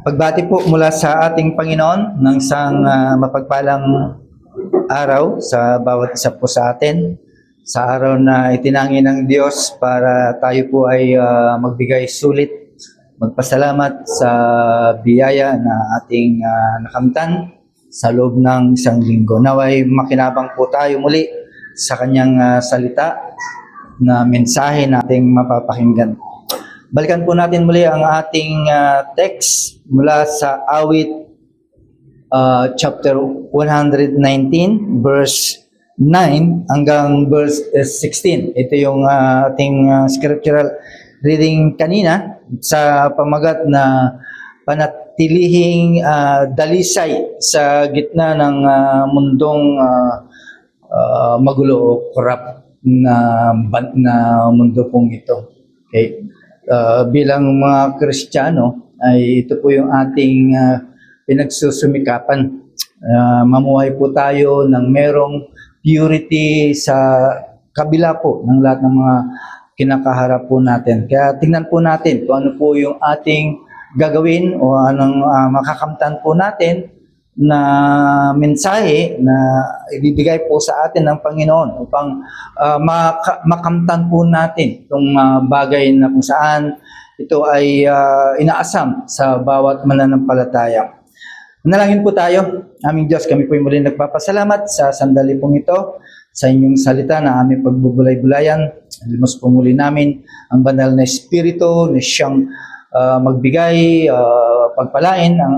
Pagbati po mula sa ating Panginoon ng isang mapagpalang araw sa bawat isa po sa atin. Sa araw na itinangin ng Diyos para tayo po ay magbigay sulit, magpasalamat sa biyaya na ating nakamtan sa loob ng isang linggo. Naway makinabang po tayo muli sa kanyang salita na mensahe nating mapapakinggan. Balikan po natin muli ang ating text mula sa Awit chapter 119 verse 9 hanggang verse 16. Ito yung ating scriptural reading kanina sa pamagat na panatilihing dalisay sa gitna ng mundong magulo o corrupt na mundo pong ito. Okay. Bilang mga Kristiyano ay ito po yung ating pinagsusumikapan. Mamuhay po tayo ng merong purity sa kabila po ng lahat ng mga kinakaharap po natin. Kaya tingnan po natin kung ano po yung ating gagawin o anong makakamtan po natin na mensahe na ibibigay po sa atin ng Panginoon upang makamtan po natin itong bagay na kung saan ito ay inaasam sa bawat mananampalataya. Manalangin po tayo. Aming Diyos, kami po muli nagpapasalamat sa sandali pong ito, sa inyong salita na aming pagbubulay-bulayan. Limos po muli namin ang banal na Espiritu na siyang magbigay, pagpalain ang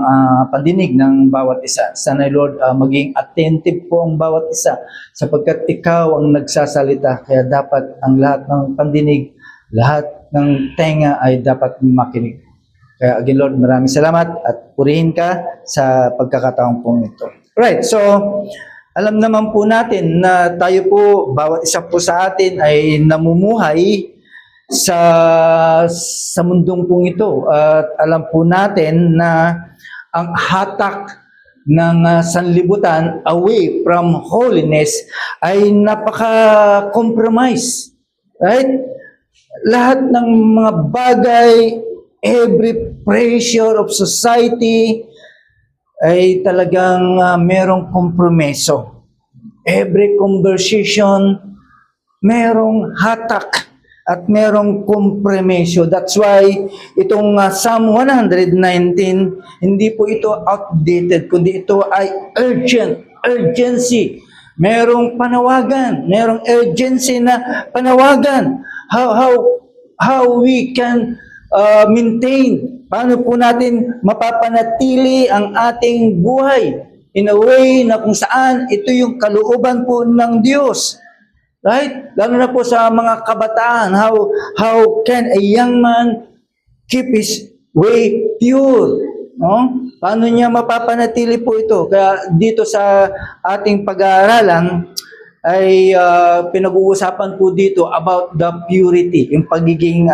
pandinig ng bawat isa. Sana Lord, maging attentive po ang bawat isa sapagkat ikaw ang nagsasalita. Kaya dapat ang lahat ng pandinig, lahat ng tenga ay dapat makinig. Kaya again Lord, maraming salamat at purihin ka sa pagkakataong pong ito. Right, so alam naman po natin na tayo po, bawat isa po sa atin ay namumuhay sa mundong pong ito. At alam po natin na ang hatak ng sanlibutan away from holiness ay napaka-compromise. Right? Lahat ng mga bagay, every pressure of society ay talagang merong kompromiso. Every conversation, merong hatak at merong kompromiso. That's why itong Psalm 119, hindi po ito outdated, kundi ito ay urgency. Merong panawagan, merong urgency na panawagan. How we can maintain, paano po natin mapapanatili ang ating buhay in a way na kung saan ito yung kalooban po ng Diyos. Right? Lalo na po sa mga kabataan, how can a young man keep his way pure? No? Paano niya mapapanatili po ito? Kaya dito sa ating pag-aaralan ay pinag-uusapan po dito about the purity, yung pagiging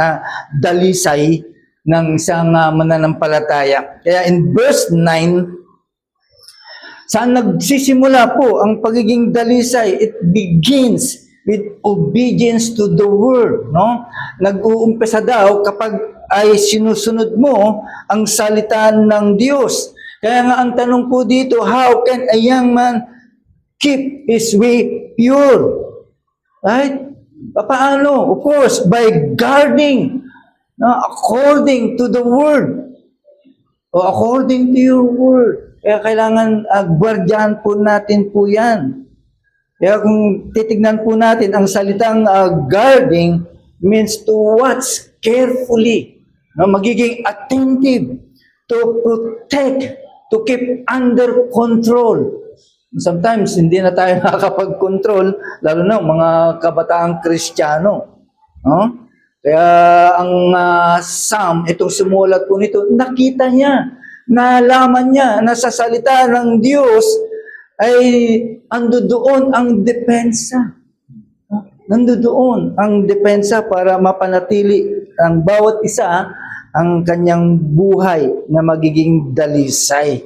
dalisay ng isang mananampalataya. Kaya in verse 9, saan nagsisimula po ang pagiging dalisay? It begins with obedience to the word, no? Nag-uumpisa daw kapag ay sinusunod mo ang salita ng Diyos. Kaya nga ang tanong po dito, how can a young man keep his way pure? Right? Paano? Of course, by guarding, no, according to the word. O according to your word. Kaya kailangan gwardiyahan po natin po yan. Kaya kung titignan po natin, ang salitang guarding means to watch carefully, no? Magiging attentive, to protect, to keep under control. Sometimes, hindi na tayo nakakapag-control, lalo na mga kabataang Kristiyano. No? Kaya ang Psalm, itong sumulat po nito, nakita niya, nalaman niya na sa salita ng Diyos, ay andoon ang depensa. Nandoon ang depensa para mapanatili ang bawat isa ang kanyang buhay na magiging dalisay.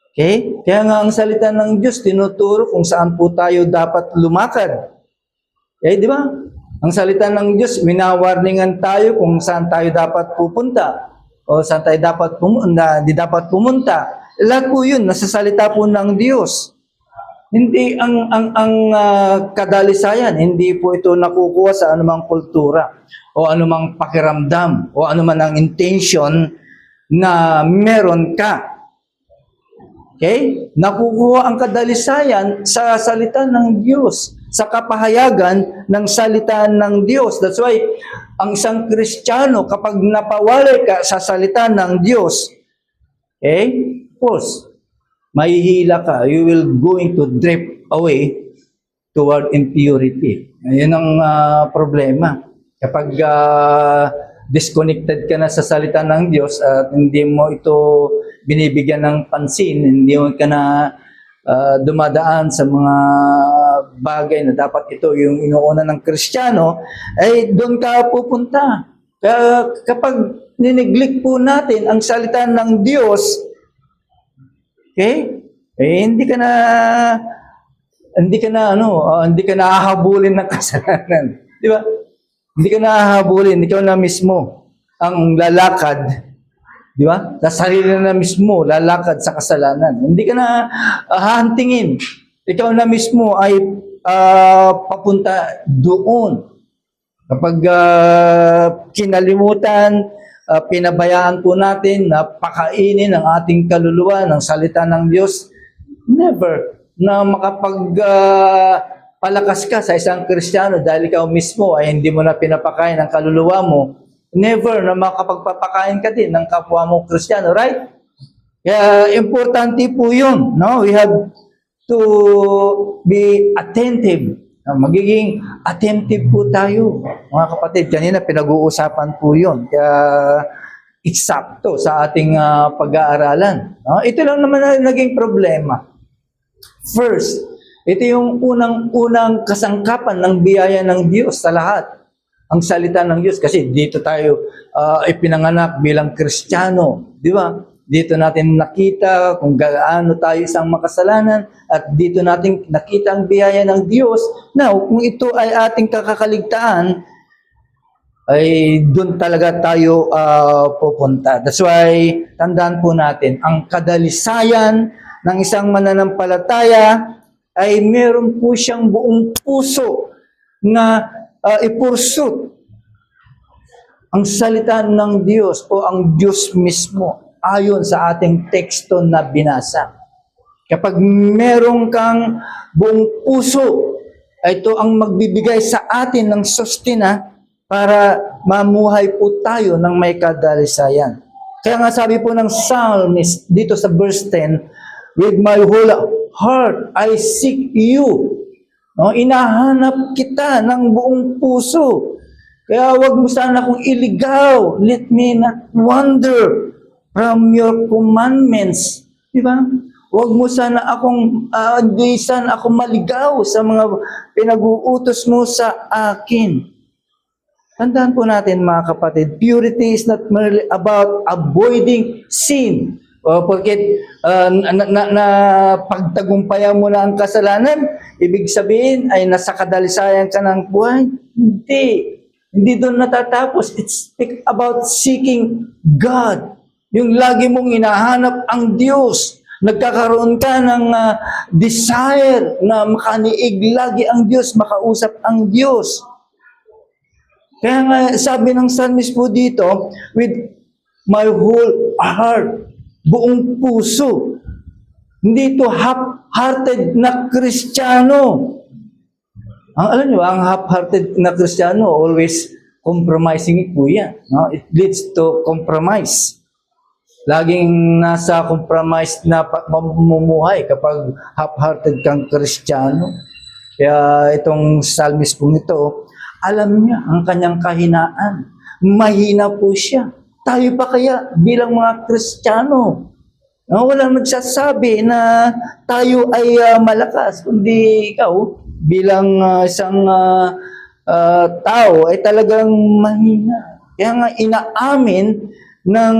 Okay? Kaya nga ang salita ng Diyos tinuturo kung saan po tayo dapat lumakad. Di ba? Ang salita ng Diyos, winawarningan tayo kung saan tayo dapat pupunta. o saan tayo dapat di dapat pumunta. Lahat po yun, nasa salita po ng Diyos. Hindi kadalisayan, hindi po ito nakukuha sa anumang kultura o anumang pakiramdam o anuman ang intention na meron ka. Okay? Nakukuha ang kadalisayan sa salita ng Diyos, sa kapahayagan ng salita ng Diyos. That's why, ang isang Kristiyano, kapag napawalay ka sa salita ng Diyos, okay? Of course, mahihila ka. You will going to drift away toward impurity. Ayun ang problema. Kapag disconnected ka na sa salita ng Diyos at hindi mo ito binibigyan ng pansin, hindi mo ka na dumadaan sa mga bagay na dapat ito yung inuuna ng Kristiyano, ay doon ka pupunta. Kaya kapag nineglect po natin ang salita ng Diyos, okay? Hindi ka na hahabulin ng kasalanan. Di ba? Hindi ka na hahabulin, ikaw na mismo ang lalakad. Di ba? Sa sarili na mismo, lalakad sa kasalanan. Hindi ka na hahantingin. Ikaw na mismo ay papunta doon. Kapag kinalimutan, pinabayaan po natin na pakainin ang ating kaluluwa ng salita ng Diyos, never na palakas ka sa isang Kristiyano dahil ikaw mismo ay hindi mo na pinapakain ang kaluluwa mo, never na makapagpapakain ka din ng kapwa mo Kristiyano, right? Kaya importante po yun, no? We have to be attentive. Magiging attentive po tayo, mga kapatid. Kanina pinag-uusapan po yun. Kaya eksakto sa ating pag-aaralan. No? Ito lang naman na naging problema. First, ito yung unang kasangkapan ng biyaya ng Diyos sa lahat. Ang salita ng Diyos. Kasi dito tayo ipinanganak bilang Kristiyano. Di ba? Dito natin nakita kung gaano tayo isang makasalanan at dito natin nakita ang biyaya ng Diyos. Now, kung ito ay ating kakakaligtaan, ay doon talaga tayo pupunta. That's why, tandaan po natin, ang kadalisayan ng isang mananampalataya ay meron po siyang buong puso na ipursut ang salita ng Diyos o ang Diyos mismo ayon sa ating teksto na binasa. Kapag meron kang buong puso, ito ang magbibigay sa atin ng sustina para mamuhay po tayo ng may kadalisayan. Kaya nga sabi po ng psalmist dito sa verse 10, with my whole heart I seek you. No, inahanap kita ng buong puso. Kaya wag mo sana akong iligaw. Let me not wander from your commandments. Di ba? Huwag mo sana di sana ako maligaw sa mga pinag-uutos mo sa akin. Tandaan po natin mga kapatid, purity is not merely about avoiding sin. O porket pagtagumpayan mo na ang kasalanan, ibig sabihin ay nasa kadalisayan ka ng buhay. Hindi. Hindi doon natatapos. It's about seeking God. Yung lagi mong hinahanap ang Diyos. Nagkakaroon ka ng desire na makaniig lagi ang Diyos, makausap ang Diyos. Kaya nga sabi ng psalmist po dito, with my whole heart, buong puso. Hindi ito half-hearted na Kristiyano. Alam nyo, ang half-hearted na Kristiyano always compromising po yan. No? It leads to compromise. Laging nasa compromise na pamumuhay kapag half-hearted kang Kristiyano. Kaya itong psalmist po nito, alam niya ang kanyang kahinaan. Mahina po siya. Tayo pa kaya bilang mga Kristiyano? Walang nagsasabi na tayo ay malakas, kundi ikaw bilang isang tao ay talagang mahina. Kaya nga inaamin ng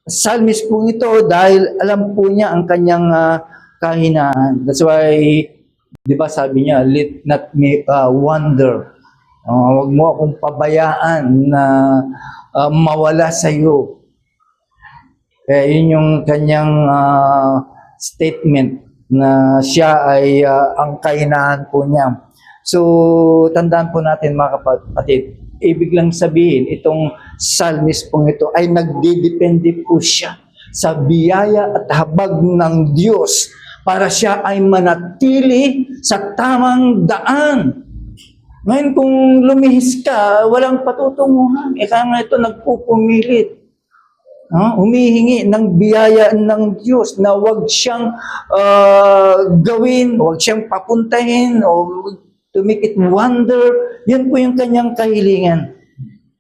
psalmist po ito dahil alam po niya ang kanyang kahinaan. That's why, di ba sabi niya, let not me wonder. Huwag mo akong pabayaan na mawala sa iyo. Kaya yun yung kanyang statement na siya ay ang kahinaan po niya. So, tandaan po natin mga kapatid, ibig lang sabihin, itong psalmist pong ito ay nagdidepende po siya sa biyaya at habag ng Diyos para siya ay manatili sa tamang daan. Ngayon kung lumihis ka, walang patutunguhan. Kaya nga ito nagpupumilit. Humihingi ng biyaya ng Diyos na huwag siyang gawin, huwag siyang papuntahin, o to make it wonder. Yan po yung kanyang kahilingan.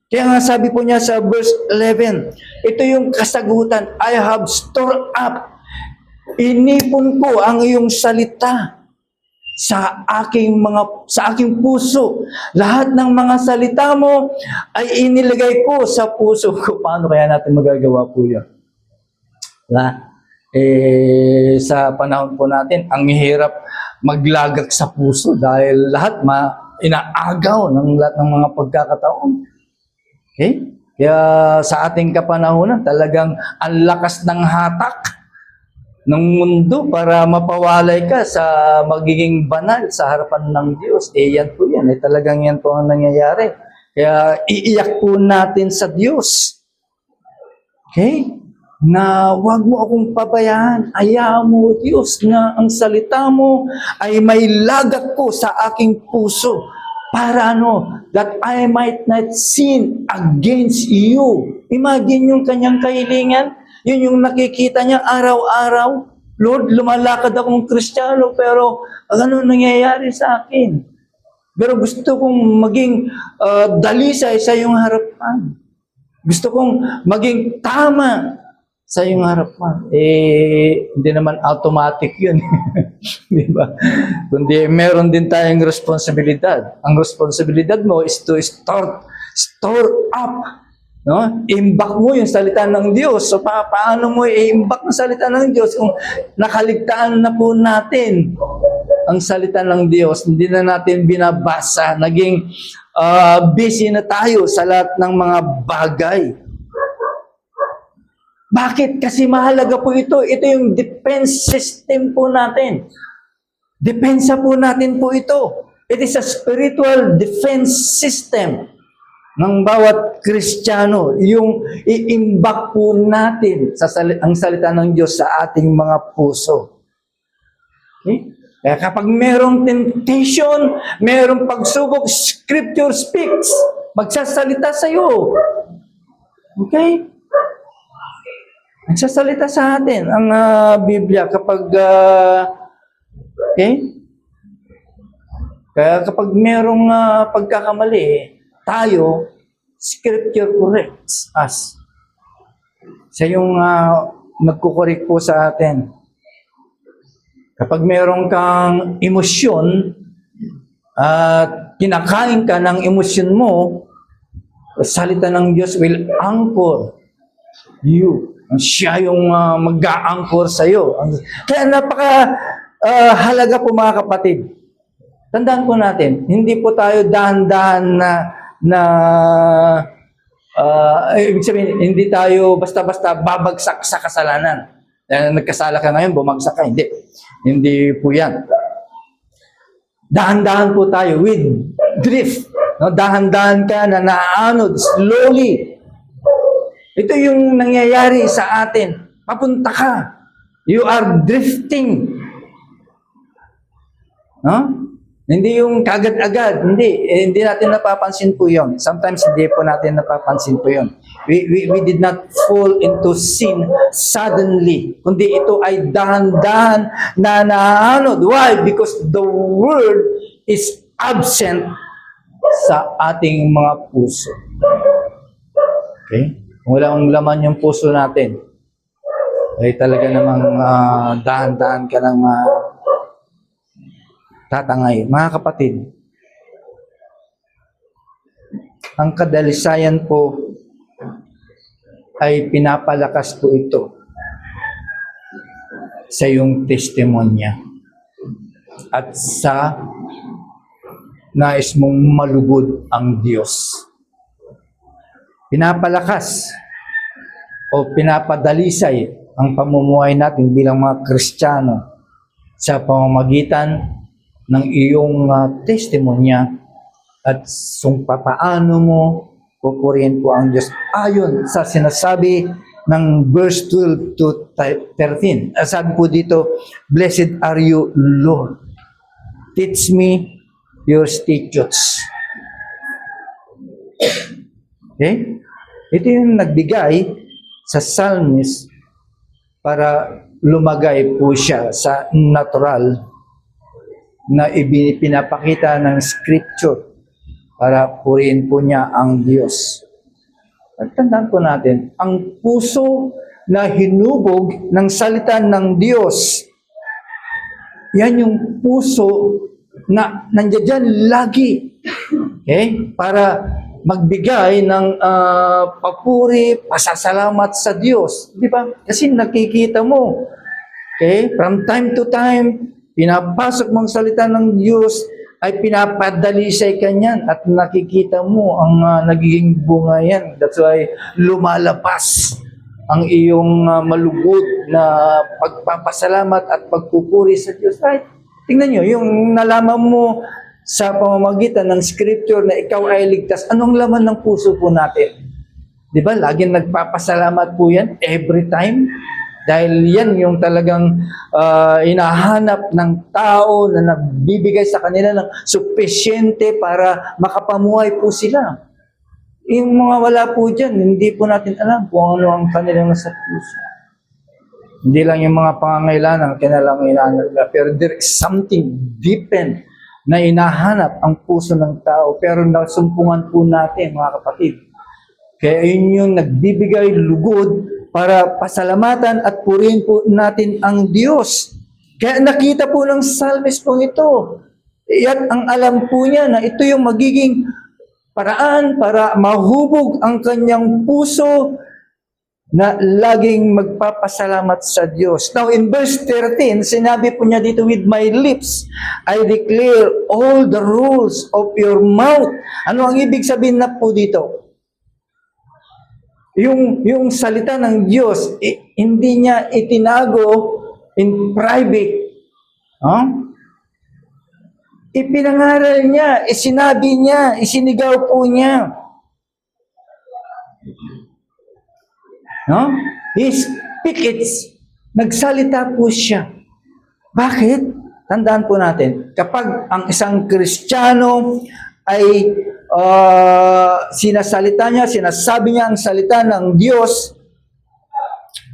Kaya nga sabi po niya sa verse 11, ito yung kasagutan, I have stored up, inipon ko ang iyong salita sa aking puso. Lahat ng mga salita mo ay inilagay ko sa puso ko. Paano kaya natin magagawa po yun? Sa panahon po natin, ang hirap maglagak sa puso dahil lahat inaagaw ng lahat ng mga pagkakataon. Okay? Kaya sa ating kapanahonan, talagang ang lakas ng hatak ng mundo para mapawalay ka sa magiging banal sa harapan ng Diyos. Yan po yan. Talagang yan po ang nangyayari. Kaya iiyak po natin sa Diyos. Okay? Na huwag mo akong pabayaan. Hayaan mo, Diyos, na ang salita mo ay may lagak ko sa aking puso. Para that I might not sin against you. Imagine yung kanyang kahilingan. Yun yung nakikita niya araw-araw. Lord, lumalakad akong Kristiyano, pero ano nangyayari sa akin? Pero gusto kong maging dalisay sa iyong harapan. Gusto kong maging tama sa iyong harapan. Hindi naman automatic yun. Di ba? Kundi meron din tayong responsibilidad. Ang responsibilidad mo is to store up. Imbak mo yung salita ng Diyos. So, paano mo i-imbak ang salita ng Diyos kung nakaligtaan na po natin ang salita ng Diyos? Hindi na natin binabasa. Naging busy na tayo sa lahat ng mga bagay. Bakit? Kasi mahalaga po ito. Ito yung defense system po natin. Depensa po natin po ito. It is a spiritual defense system ng bawat Kristiyano, yung iimbak po natin ang salita ng Diyos sa ating mga puso. Okay? Kaya kapag merong temptation, merong pagsubok, Scripture speaks. Magsasalita sa iyo. Okay? Magsasalita sa atin ang Biblia kapag okay? Kaya kapag merong pagkakamali, tayo, Scripture corrects us. Siya yung nagkukorek po sa atin. Kapag meron kang emosyon at kinakain ka ng emosyon mo, salita ng Diyos will anchor you. Siya yung mag-a-anchor sa iyo. Kaya halaga po mga kapatid. Tandaan po natin, hindi po tayo dahan-dahan ibig sabihin, hindi tayo basta-basta babagsak sa kasalanan. Nagkasala ka ngayon, bumagsak ka. Hindi po yan. Dahan-dahan po tayo with drift. Dahan-dahan ka na naanod slowly. Ito yung nangyayari sa atin. Papunta ka. You are drifting. Hindi yung kagad-agad. Hindi natin napapansin po yon. Sometimes hindi po natin napapansin po yon. We did not fall into sin suddenly. Kundi ito ay dahan-dahan na naanod. Why? Because the word is absent sa ating mga puso. Okay? Kung walang laman yung puso natin, ay talaga namang dahan-dahan ka ng tatangay. Mga kapatid, ang kadalisayan po ay pinapalakas po ito sa iyong testimonya at sa nais mong malugod ang Diyos. Pinapalakas o pinapadalisay ang pamumuhay natin bilang mga Kristiyano sa pamamagitan ng iyong testimonya at papaano mo pupurihin po ang Diyos ayon sa sinasabi ng verse 12 to 13. Sabi po dito, "Blessed are you, Lord. Teach me your statutes." Okay? Ito yung nagbigay sa psalmist para lumagay po siya sa natural na pinapakita ng scripture para purihin po niya ang Diyos. At tandaan po natin, ang puso na hinubog ng salita ng Diyos, yan yung puso na nandiyan dyan lagi. Okay? Para magbigay ng papuri, pasasalamat sa Diyos. Di ba? Kasi nakikita mo, okay? From time to time, pinapasok mong salita ng Diyos, ay pinapadalisay ka niyan at nakikita mo ang nagiging bunga yan. That's why lumalapas ang iyong malugod na pagpapasalamat at pagpupuri sa Diyos. Right? Tingnan nyo, yung nalaman mo sa pamamagitan ng scripture na ikaw ay ligtas, anong laman ng puso po natin? Di ba? Laging nagpapasalamat po yan every time. Dahil yan yung talagang hinahanap ng tao na nagbibigay sa kanila ng sufisyente para makapamuhay po sila. Yung mga wala po dyan, hindi po natin alam kung ano ang kanilang nasa puso. Hindi lang yung mga pangangailangan kanilang hinahanap. Pero there is something deepen na hinahanap ang puso ng tao. Pero nasumpungan po natin, mga kapatid. Kaya yun yung nagbibigay lugod para pasalamatan at purihin po natin ang Diyos. Kaya nakita po ng psalmist po ito. Yan ang alam po niya na ito yung magiging paraan para mahubog ang kanyang puso na laging magpapasalamat sa Diyos. Now in verse 13, sinabi po niya dito, "With my lips, I declare all the rules of your mouth." Ano ang ibig sabihin na po dito? Yung salita ng Diyos, hindi niya itinago in private. Ipinangaral niya, isinabi niya, isinigaw po niya. He speaks it. Nagsalita po siya. Bakit? Tandaan po natin, kapag ang isang Kristiyano ay sinasalita niya, sinasabi niya ang salita ng Diyos,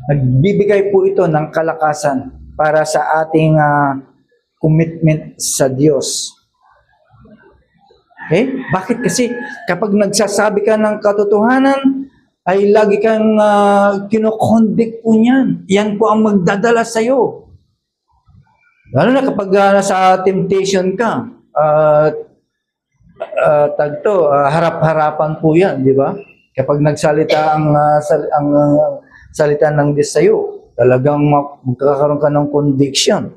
nagbibigay po ito ng kalakasan para sa ating commitment sa Diyos. Okay? Bakit? Kasi kapag nagsasabi ka ng katotohanan, ay lagi kang kinokonvict po niyan. Yan po ang magdadala sa'yo. Lalo na kapag nasa temptation ka, harap-harapan po yan, di ba? Kapag nagsalita ang salita ng Diyos sa'yo, talagang magkakaroon ka ng conviction.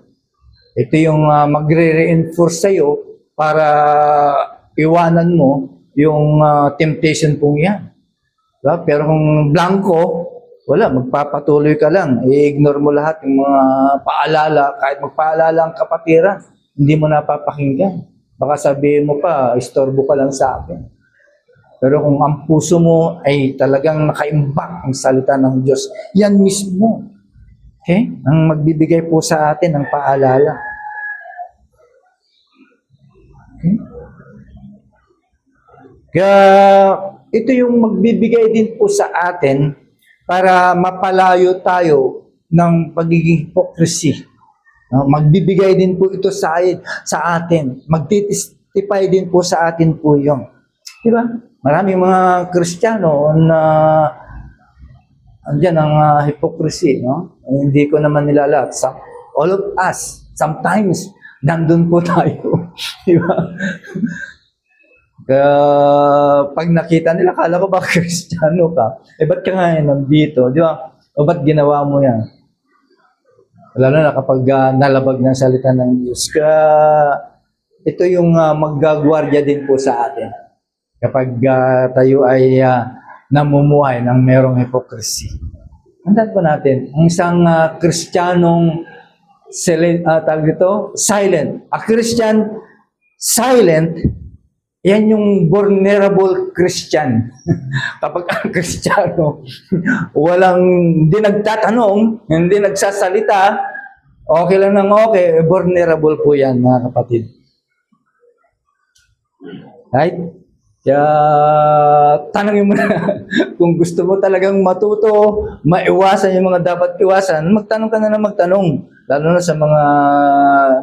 Ito yung magre-reinforce sa'yo para iwanan mo yung temptation pong yan. Diba? Pero kung blanco, wala, magpapatuloy ka lang. I-ignore mo lahat yung mga paalala, kahit magpaalala ang kapatiran, hindi mo napapakinggan. Baka sabihin mo pa, istorbo ka lang sa akin. Pero kung ang puso mo ay talagang nakaimbak ang salita ng Diyos, yan mismo. Okay? Ang magbibigay po sa atin ng paalala. Okay? Kaya ito yung magbibigay din po sa atin para mapalayo tayo ng pagiging hypocrisy. Magbibigay din po ito sa atin. Magtitestify din po sa atin po yung. Di ba? Maraming mga Kristiyano na andyan ang hypocrisy. No? Hindi ko naman nilalat. All of us, sometimes, nandun po tayo. Di ba? Kaya pag nakita nila, kala ko ba Kristiyano ka? Ba't ka nga nandito? Di ba? O ba't ginawa mo yan? Lalo na kapag nalabag ng salita ng Diyos. Kaya ito yung maggagwardiya din po sa atin. Kapag tayo ay namumuhay ng merong hypocrisy. Tandaan po natin, ang isang Kristiyanong tawag dito, silent. A Christian silent, yan yung vulnerable Christian. Kapag ang Kristiyano, hindi nagtatanong, hindi nagsasalita, okay lang ng okay, vulnerable po yan, mga kapatid. Right? Kaya, tanongin mo na, kung gusto mo talagang matuto, maiwasan yung mga dapat iwasan, magtanong ka na ng magtanong. Lalo na sa mga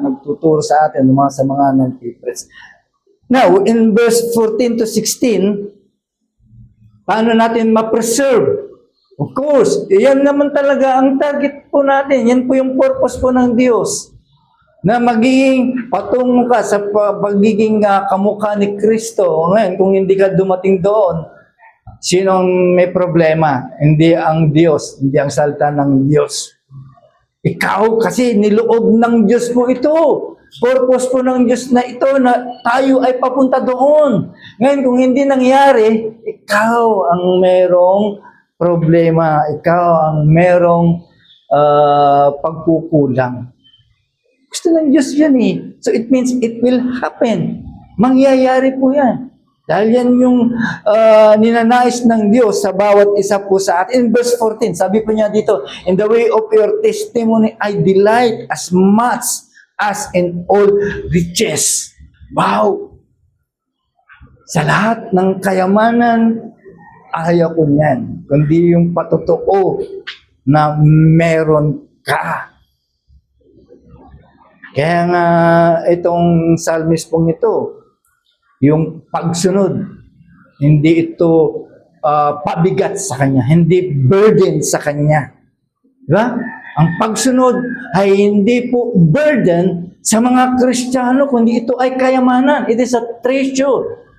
nagtuturo sa atin, sa mga nag-preach. Now, in verse 14 to 16, paano natin ma-preserve? Of course, yan naman talaga ang target po natin. Yan po yung purpose po ng Diyos. Na magiging patungo ka sa pagiging kamukha ni Kristo. Ngayon, kung hindi ka dumating doon, sinong may problema? Hindi ang Diyos, hindi ang salita ng Diyos. Ikaw kasi niloob ng Diyos mo ito. Purpose po ng Diyos na ito na tayo ay papunta doon. Ngayon, kung hindi nangyari, ikaw ang merong problema. Ikaw ang merong pagkukulang. Gusto ng Diyos yan eh. So it means it will happen. Mangyayari po yan. Dahil yan yung ninanais ng Diyos sa bawat isa po sa atin. In verse 14, sabi po niya dito, in the way of your testimony, I delight as much as in all riches. Wow! Sa lahat ng kayamanan, ayaw ko niyan. Kundi yung patotoo na meron ka. Kaya nga itong psalmist pong ito, yung pagsunod, hindi ito pabigat sa kanya, hindi burden sa kanya. Diba? Ang pagsunod ay hindi po burden sa mga Kristiyano, kundi ito ay kayamanan. It is a treasure.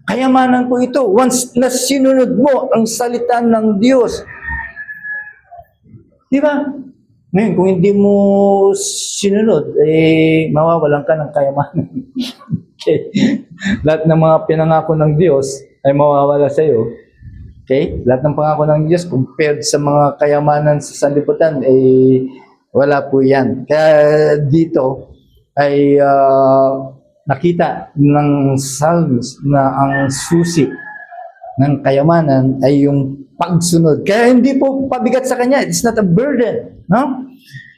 Kayamanan po ito. Once na sinunod mo ang salita ng Diyos. Diba? Ngayon, kung hindi mo sinunod, mawawalan ka ng kayamanan. Okay? Lahat ng mga pinangako ng Diyos ay mawawala sa iyo. Okay? Lahat ng pangako ng Diyos compared sa mga kayamanan sa sanlibutan, wala po yan. Kaya dito ay nakita ng Psalms na ang susi ng kayamanan ay yung pagsunod. Kaya hindi po pabigat sa kanya. It's not a burden. No?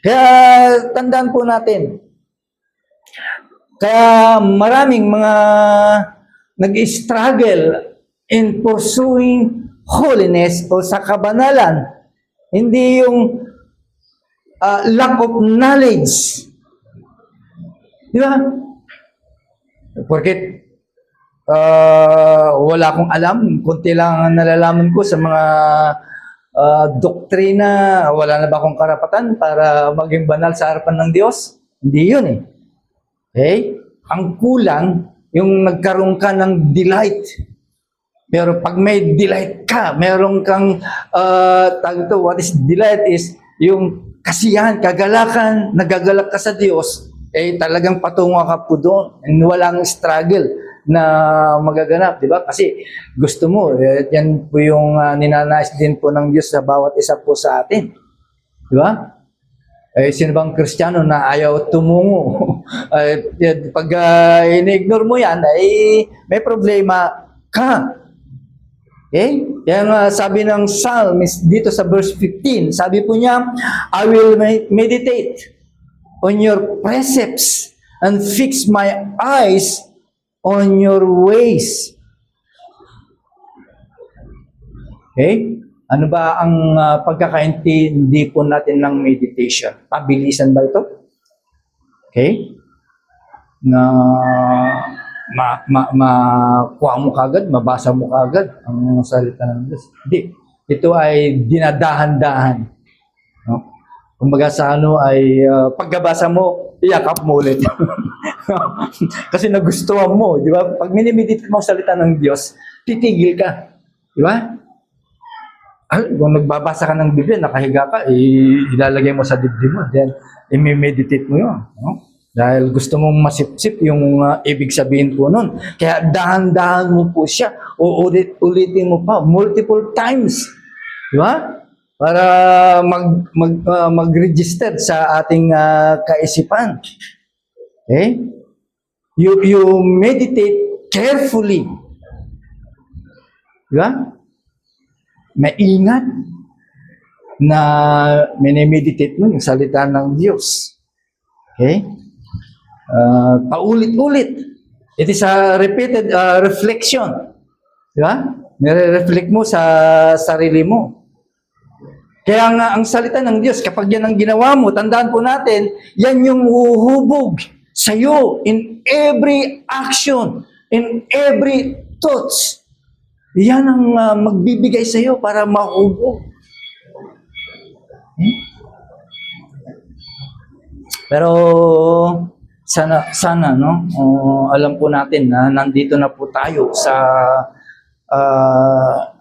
Kaya tandaan po natin. Kaya maraming mga nag-struggle in pursuing holiness o sa kabanalan. Hindi yung lack of knowledge. Di ba? Porket wala akong alam, kunti lang ang nalalaman ko sa mga doktrina, wala na ba akong karapatan para maging banal sa harapan ng Diyos? Hindi yun eh. Okay? Ang kulang, yung nagkaroon ka ng delight. Pero pag may delight ka, meron kang, what is delight is yung kasiyahan, kagalakan, nagagalak ka sa Diyos, talagang patungo ka po doon. And walang struggle na magaganap, di ba? Kasi gusto mo, yan po yung ninanais din po ng Diyos sa bawat isa po sa atin. Di ba? Sino bang Kristiyano na ayaw tumungo? Pag in-ignore mo yan, may problema ka. Okay? Kaya sabi ng psalmist dito sa verse 15, sabi po niya, I will meditate on your precepts and fix my eyes on your ways. Okay? Ano ba ang pagkakaintindi po natin ng meditation? Pabilisan ba ito? Okay? Na makuha mo kagad, mabasa mo kagad ang salita ng Diyos. Hindi. Ito ay dinadahan-dahan. No? Kumbaga sa ay pagkabasa mo, iyakap mo ulit. Kasi nagustuhan mo, di ba? Pag minimeditate mo ang salita ng Diyos, titigil ka. Di ba? Kung nagbabasa ka ng Biblia, nakahiga ka, ilalagay mo sa dibdib mo, then i-meditate mo yun. No? Dahil gusto mong masipsip yung ibig sabihin po nun. Kaya dahan-dahan mo po siya, ulitin mo pa, multiple times. Di ba? para mag-register sa ating kaisipan. Okay? You meditate carefully. Di ba? Maingat na minimeditate mo yung salita ng Diyos. Okay? Paulit-ulit. It is a repeated reflection. Di ba? Nire-reflect mo sa sarili mo. Kaya nga, ang salita ng Diyos, kapag yan ang ginawa mo, tandaan po natin, yan yung huhubog sa iyo in every action, in every thoughts. Yan ang magbibigay sa iyo para mahubog. Pero sana no, alam po natin na nandito na po tayo sa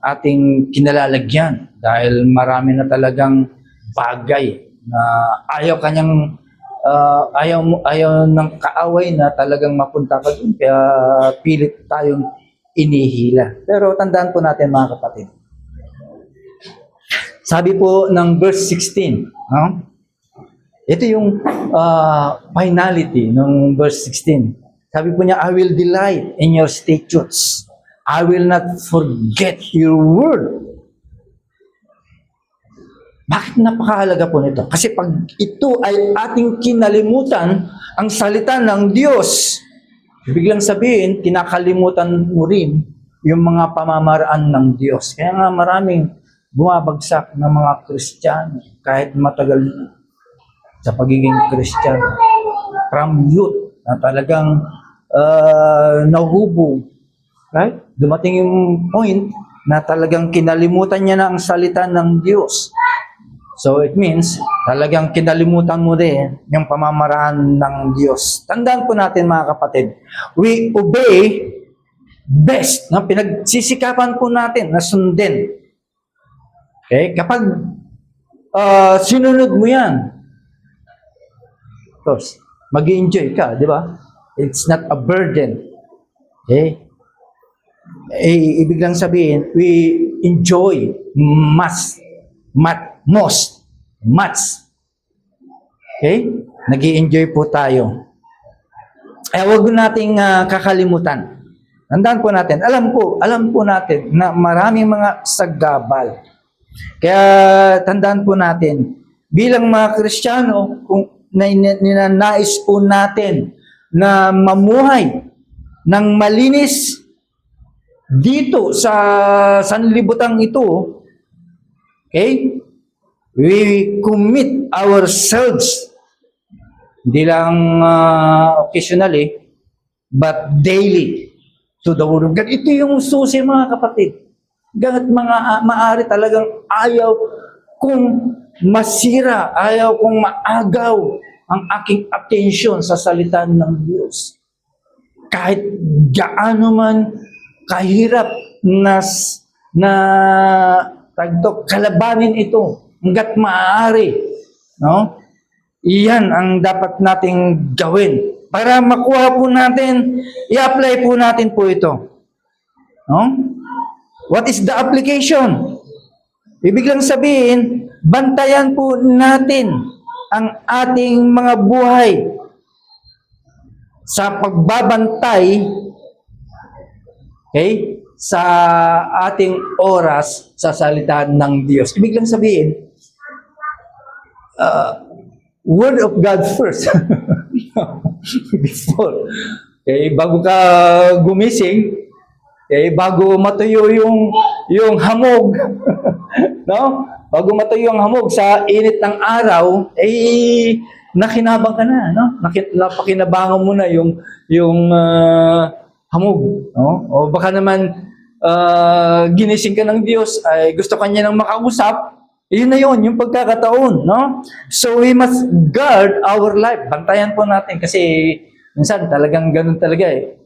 ating kinalalagyan dahil marami na talagang bagay na ayaw ng kaaway na talagang mapunta ka dun, kaya pilit tayong inihila. Pero tandaan po natin mga kapatid, sabi po ng verse 16, no? Ito yung finality ng verse 16. Sabi po niya, I will delight in your statutes. I will not forget your word. Bakit napakahalaga po nito? Kasi pag ito ay ating kinalimutan, ang salita ng Diyos, ibig lang sabihin, kinakalimutan mo rin yung mga pamamaraan ng Diyos. Kaya nga maraming bumabagsak ng mga Kristiyano kahit matagal sa pagiging Kristiyano. From youth na talagang nahubog. Right? Dumating yung point na talagang kinalimutan niya na ang salita ng Diyos. So it means, talagang kinalimutan mo din yung pamamaraan ng Diyos. Tandaan po natin mga kapatid, we obey best. No? Pinagsisikapan po natin na sundin. Okay? Kapag sinunod mo yan, of course, mag-enjoy ka, di ba? It's not a burden. Okay? Ibig lang sabihin, we enjoy most. Okay? Nag-i-enjoy po tayo. Huwag nating kakalimutan. Tandaan po natin, alam po natin na maraming mga sagabal. Kaya tandaan po natin, bilang mga Kristiyano, kung ninanais po natin na mamuhay ng malinis dito sa sanlibutang ito, okay? We commit ourselves, hindi lang occasionally, but daily to the Word of God. Ito yung susi mga kapatid. Ganit maaari talagang ayaw kung masira, ayaw kung maagaw ang aking attention sa salita ng Diyos. Kahit gaano man kahirap na kalabanin ito, hanggat maaari, no? Iyan ang dapat nating gawin para makuha po natin, i-apply po natin po ito. No? What is the application? Ibig lang sabihin, bantayan po natin ang ating mga buhay sa pagbabantay, okay, sa ating oras sa salita ng Diyos. Ibig lang sabihin, Word of God first. Before. Okay, bago ka gumising, okay, bago matuyo yung hamog, no? Bago matuyo yung hamog sa init ng araw, nakinabang ka na, no? Napakinabangan mo na yung hamog, no? O baka naman ginising ka ng Diyos, ay gusto kanya nang makausap, yun na yun, yung pagkakataon, no? So we must guard our life. Bantayan po natin kasi minsan talagang ganun talaga eh.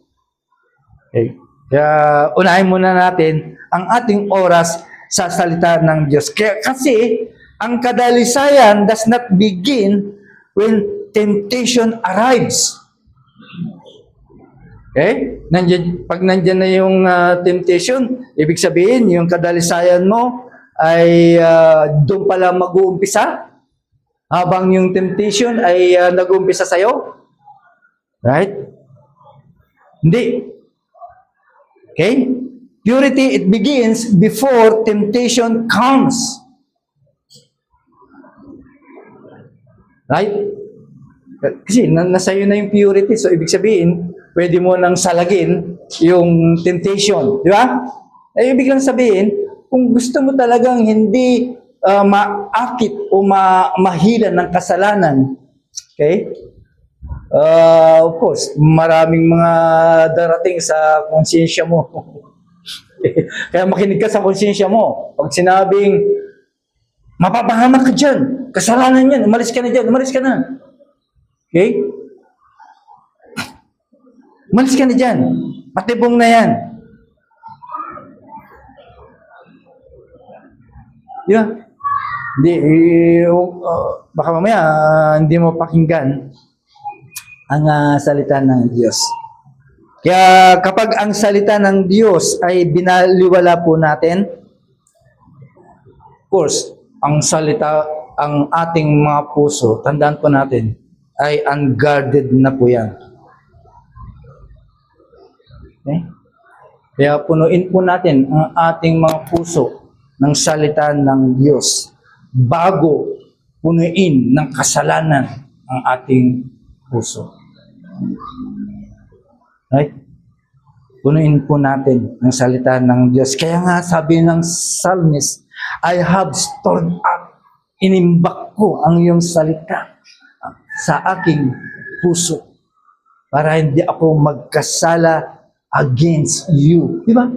Okay. Kaya unahin muna natin ang ating oras sa salita ng Diyos. Kasi ang kadalisayan does not begin when temptation arrives. Okay? Pag nandyan na yung temptation, ibig sabihin, yung kadalisayan mo ay doon pala mag-uumpisa habang yung temptation ay nag-uumpisa sa'yo? Right? Hindi. Okay? Purity, it begins before temptation comes. Right? Kasi nasa iyo na yung purity. So, ibig sabihin, pwede mo nang salagin yung temptation. Di ba? Ay, ibig lang sabihin, kung gusto mo talagang hindi maakit o mahila ng kasalanan, okay? Of course, maraming mga darating sa konsensya mo. Kaya makinig ka sa konsensya mo. Pag sinabing, mapapahamak ka dyan, kasalanan yan, umalis ka na dyan, umalis ka na. Okay? Umalis ka na dyan. Patibong na yan. Di ba? Hindi, baka mamaya hindi mo pakinggan ang salita ng Diyos. Kaya kapag ang salita ng Diyos ay binaliwala po natin, of course, ang salita, ang ating mga puso, tandaan po natin, ay unguarded na po yan. Okay? Kaya punuin po natin ang ating mga puso ng salita ng Diyos bago punuin ng kasalanan ang ating puso. Right? Punuin po natin ang salita ng Diyos. Kaya nga sabi ng psalmist, I have stored up, inimbak ko ang iyong salita sa aking puso para hindi ako magkasala against you. Di ba?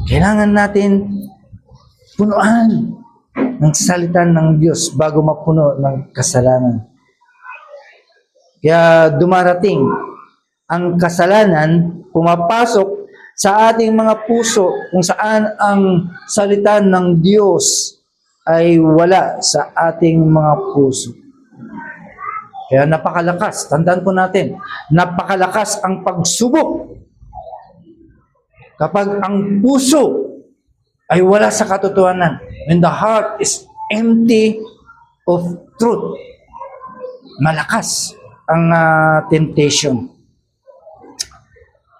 Kailangan natin punuan ng salita ng Diyos bago mapuno ng kasalanan. Kaya dumarating ang kasalanan, pumapasok sa ating mga puso kung saan ang salita ng Diyos ay wala sa ating mga puso. Kaya napakalakas, tandaan po natin, napakalakas ang pagsubok kapag ang puso ay wala sa katotohanan. When the heart is empty of truth, malakas ang temptation.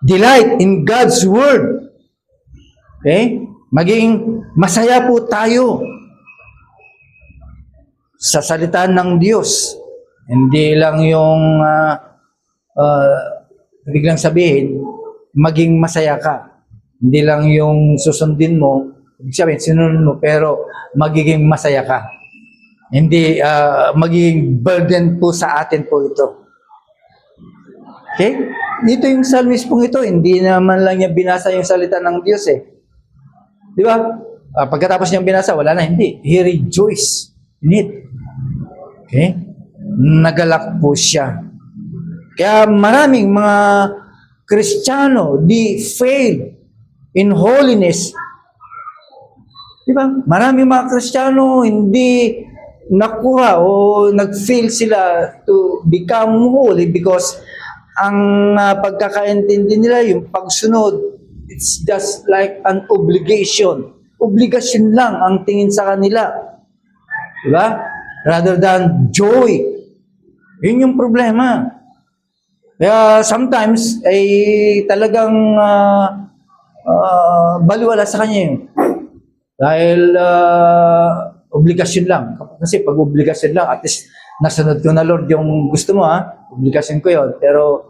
Delight in God's Word. Okay? Maging masaya po tayo sa salita ng Diyos. Hindi lang yung biglang sabihin, maging masaya ka. Hindi lang yung susundin mo, ibig sabihin, sinunod mo, pero magiging masaya ka. Hindi magiging burden po sa atin po ito. Okay? Dito yung psalmist pong ito, hindi naman lang niya binasa yung salita ng Diyos eh. Di ba? Pagkatapos niyang binasa, wala na, hindi. He rejoiced in it. Okay? Nagalak po siya. Kaya maraming mga Kristiyano, they fail in holiness. Di ba? Maraming mga Kristiyano, hindi nakuha o nag-fail sila to become holy because ang pagkakaintindi nila, yung pagsunod, it's just like an obligation. Obligasyon lang ang tingin sa kanila. Diba? Rather than joy. Yun yung problema. Kaya sometimes, ay talagang baliwala sa kanya yun. Dahil obligasyon lang. Kasi pag obligasyon lang, at least nasunod ko na Lord yung gusto mo obligasyon ko yon, pero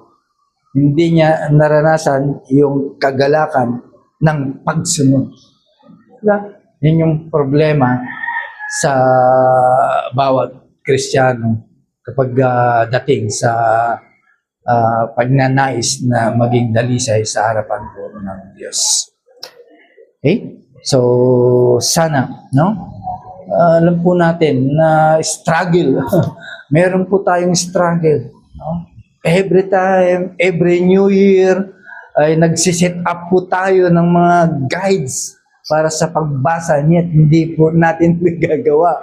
hindi niya naranasan yung kagalakan ng pagsunod. Diba? Yan yung problema sa bawat Kristiyano kapag dating sa pagnanais na maging dalisay sa harapan po ng Diyos. Okay? So, sana, no? Alam po natin na struggle. Meron po tayong struggle. No? Every time, every New Year, ay nagsiset up po tayo ng mga guides para sa pagbasa niya. Hindi po natin gagawa.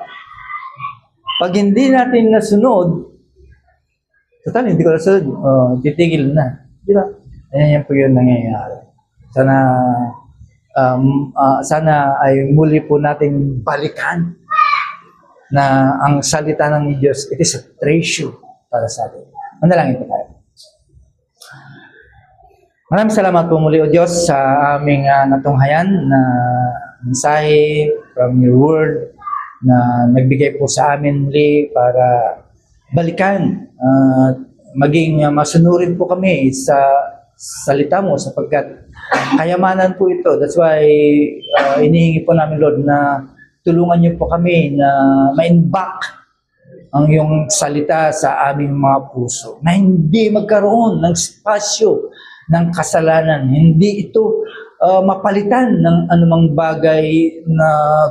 Pag hindi natin nasunod, total, hindi ko nasunod, titigil na. Di ba? Ayan yan po yun nangyayari. Sana sana ay muli po nating balikan na ang salita ng Diyos, it is a treasure para sa atin. Manalangin po tayo. Maraming salamat po muli, O Diyos, sa aming natunghayan na mensahe from your word na nagbigay po sa amin muli para balikan at maging masunurin po kami sa salita mo sapagkat kayamanan po ito. That's why inihingi po namin, Lord, na tulungan niyo po kami na ma-imbak ang iyong salita sa aming mga puso, na hindi magkaroon ng spasyo ng kasalanan. Hindi ito mapalitan ng anumang bagay na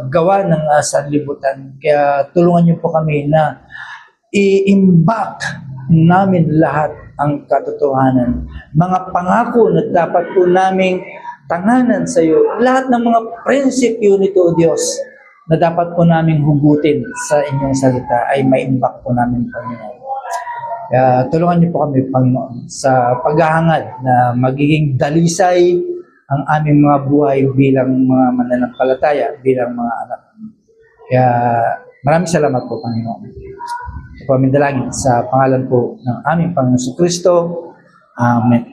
gawa ng sanlibutan. Kaya tulungan niyo po kami na i-imbak namin lahat ang katotohanan. Mga pangako na dapat po naming tanganan sa iyo. Lahat ng mga prinsipyo nito, O Diyos, na dapat po naming hugutin sa inyong salita ay maimbak po namin, Panginoon. Kaya tulungan niyo po kami, Panginoon, sa paghahangad na magiging dalisay ang aming mga buhay bilang mga mananampalataya, bilang mga anak. Kaya maraming salamat po, Panginoon. Ito po aming dalangin sa pangalan po ng aming Panginoon Kristo. Amen.